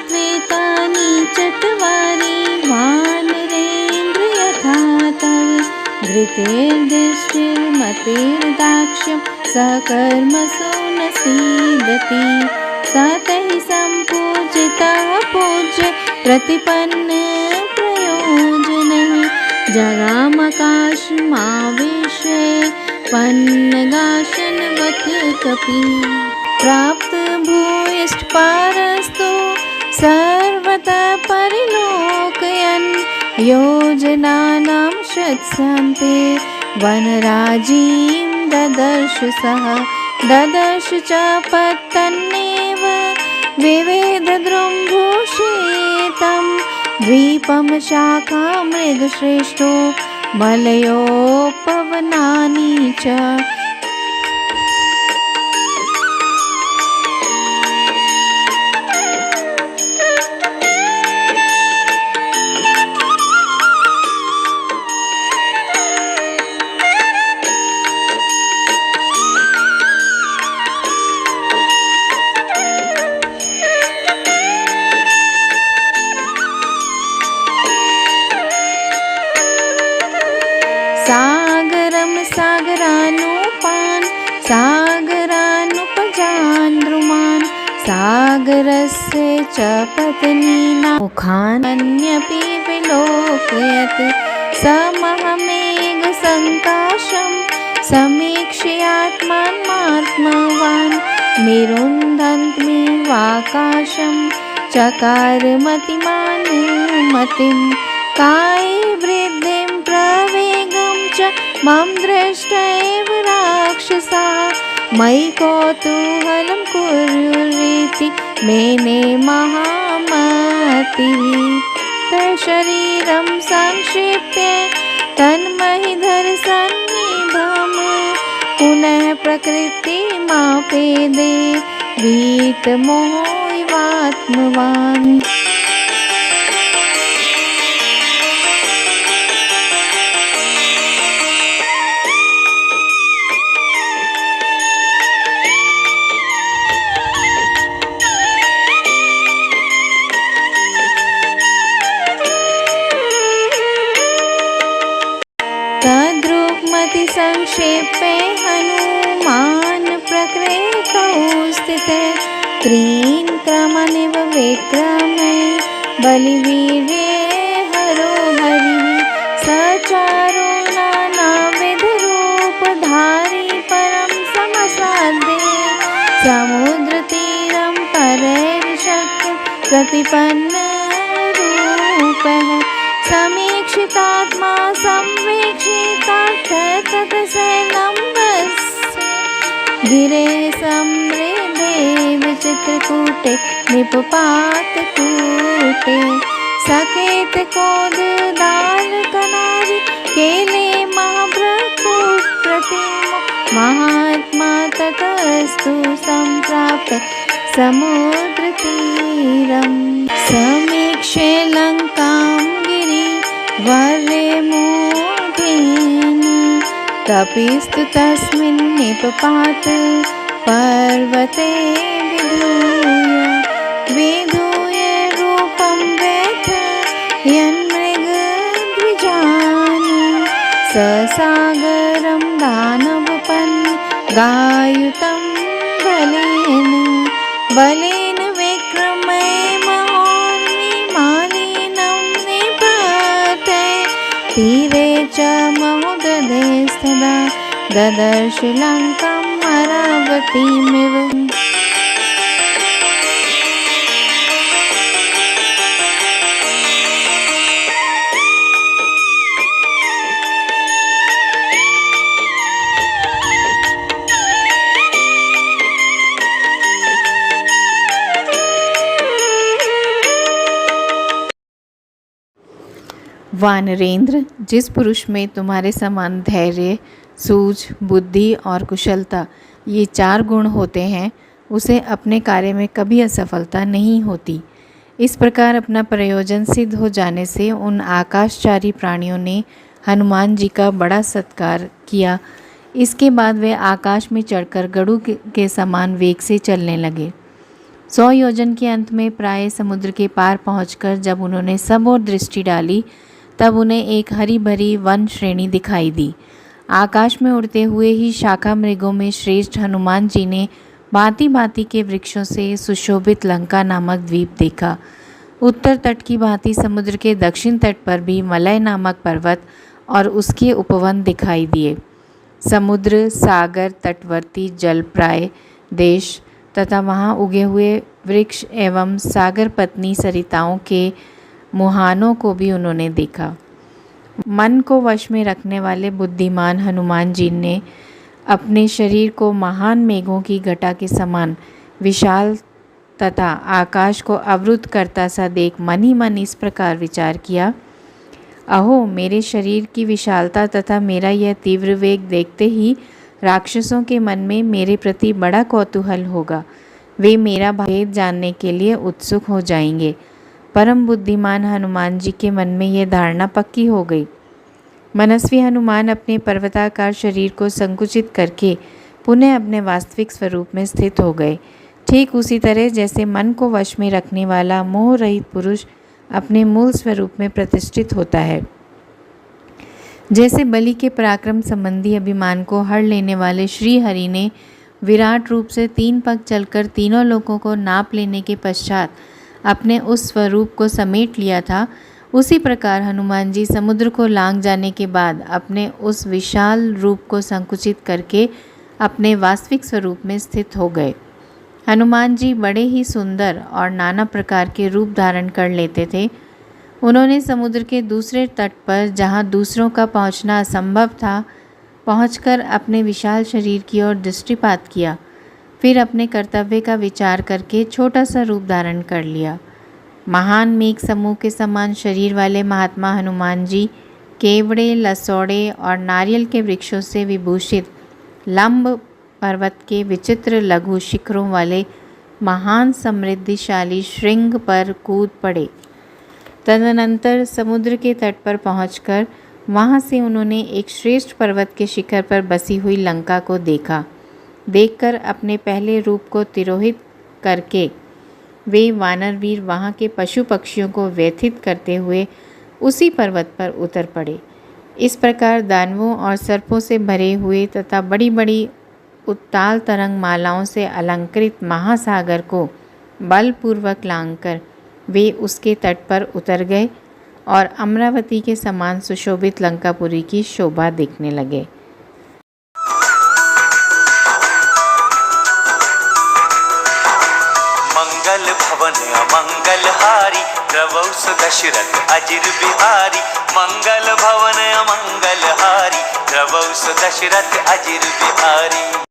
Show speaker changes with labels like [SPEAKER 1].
[SPEAKER 1] त्वेतानि चत्वारि वानरेन्द्र यथा तव धृतिर्दृष्टिर्मतिर्दाक्ष्यं सकर्मसु न सीदति सतैः सम्पूजितः पूज्य प्रतिपन्न प्रयोजनैः जगामाकाशमावेश्य पन्नगाशनवत् कपिः प्राप्त भूयिष्ठपारस्तु सर्वतः परिलोकयन् योजनानां शत्सान्ते वनराजीं ददर्श सः ददर्श च पत्तन्नेव विवेदद्रुम्भूषितं द्वीपं शाखामृगश्रेष्ठो मलयोपवनानि च सागरं सागरानुपान् सागरानुपजान् द्रुमान् सागरस्य च पत्नीनां मुखान् अन्यपि विलोकयत् समहमेघसङ्काशं समीक्ष्यात्मात्मवान् निरुन्धन्तमिवाकाशं चकार मतिमान् मतिं कायवृद्धिं प्रवेगं च मम दृष्ट्वैव राक्षसा मयि कौतूहलं कुर्युरिति मेने महामतिः तशरीरं संक्षिप्य तन्महीधरसन्निभं पुनः प्रकृतिमापेदे वीतमोहिवात्मवान् तद्रुक्मति संक्षेपे हनुमान् प्रकृतौ स्थितः त्रीन् क्रमनिव विक्रमे बलिवीर्ये हरो हरिः सचारो नानाविधरूपधारी परं समसाद्ये समुद्रतीरं परैर्शक्य प्रतिपन्नरूपः समीक्षितात्मा संवेक्षितार्थतत्सैलं वस्य गिरेः समृद्धे विचित्रकूटे निपपातकूटे सकेतकोददालकनारि केले महाभ्रकुप्रतिमो महात्मा ततस्तु सम्प्राप्त समुद्रतीरं समीक्ष्य लङ्कां वर्यमूढेन कपिस्तु तस्मिन् निपपात पर्वते विधूय रूपं व्यथ यन्मृगद्विजान् ससागरं दानवपन् गायुतं बलेन विक्रमे तीरे च महोदधेस्तदा ददर्श लङ्कां मरावतीमिव वानरेंद्र, जिस पुरुष में तुम्हारे समान धैर्य, सूझ, बुद्धि और कुशलता ये 4 गुण होते हैं, उसे अपने कार्य में कभी असफलता नहीं होती। इस प्रकार अपना प्रयोजन सिद्ध हो जाने से उन आकाशचारी प्राणियों ने हनुमान जी का बड़ा सत्कार किया। इसके बाद वे आकाश में चढ़कर गरुड़ के समान वेग से चलने लगे। 100 योजन के अंत में प्राय समुद्र के पार पहुंचकर जब उन्होंने सब ओर दृष्टि डाली, तब उन्हें एक हरी भरी वन श्रेणी दिखाई दी। आकाश में उड़ते हुए ही शाखा मृगों में श्रेष्ठ हनुमान जी ने भांति भांति के वृक्षों से सुशोभित लंका नामक द्वीप देखा। उत्तर तट की भांति समुद्र के दक्षिण तट पर भी मलय नामक पर्वत और उसके उपवन दिखाई दिए। समुद्र, सागर, तटवर्ती जलप्राय देश तथा वहाँ उगे हुए वृक्ष एवं सागर पत्नी सरिताओं के मुहानों को भी उन्होंने देखा। मन को वश में रखने वाले बुद्धिमान हनुमान जी ने अपने शरीर को महान मेघों की घटा के समान विशाल तथा आकाश को अवरुद्ध करता सा देख मन ही मन इस प्रकार विचार किया, अहो, मेरे शरीर की विशालता तथा मेरा यह तीव्र वेग देखते ही राक्षसों के मन में मेरे प्रति बड़ा कौतूहल होगा। वे मेरा भेद जानने के लिए उत्सुक हो जाएंगे। परम बुद्धिमान हनुमान जी के मन में यह धारणा पक्की हो गई। मनस्वी हनुमान अपने पर्वताकार शरीर को संकुचित करके पुनः अपने वास्तविक स्वरूप में स्थित हो गए। ठीक उसी तरह जैसे मन को वश में रखने वाला मोह रहित पुरुष अपने मूल स्वरूप में प्रतिष्ठित होता है। जैसे बलि के पराक्रम संबंधी अभिमान को हर लेने वाले श्री हरि ने विराट रूप से 3 पग चलकर तीनों लोकों को नाप लेने के पश्चात अपने उस स्वरूप को समेट लिया था, उसी प्रकार हनुमान जी समुद्र को लांघ जाने के बाद अपने उस विशाल रूप को संकुचित करके अपने वास्तविक स्वरूप में स्थित हो गए। हनुमान जी बड़े ही सुंदर और नाना प्रकार के रूप धारण कर लेते थे। उन्होंने समुद्र के दूसरे तट पर, जहाँ दूसरों का पहुँचना असंभव था, पहुँचकर अपने विशाल शरीर की ओर दृष्टिपात किया। फिर अपने कर्तव्य का विचार करके छोटा सा रूप धारण कर लिया। महान मेघ समूह के समान शरीर वाले महात्मा हनुमान जी केवड़े, लसौड़े और नारियल के वृक्षों से विभूषित लंब पर्वत के विचित्र लघु शिखरों वाले महान समृद्धिशाली श्रृंग पर कूद पड़े। तदनंतर समुद्र के तट पर पहुंचकर वहां से उन्होंने एक श्रेष्ठ पर्वत के शिखर पर बसी हुई लंका को देखा। देखकर अपने पहले रूप को तिरोहित करके वे वानरवीर वहाँ के पशु पक्षियों को व्यथित करते हुए उसी पर्वत पर उतर पड़े। इस प्रकार दानवों और सर्पों से भरे हुए तथा बड़ी बड़ी उत्ताल तरंग मालाओं से अलंकृत महासागर को बलपूर्वक लांघकर वे उसके तट पर उतर गए और अमरावती के समान सुशोभित लंकापुरी की शोभा देखने लगे।
[SPEAKER 2] मंगल भवन अमंगल हारी प्रभु दशरथ अजिर बिहारी। मंगल भवन अमंगल हारी प्रभु दशरथ अजिर बिहारी।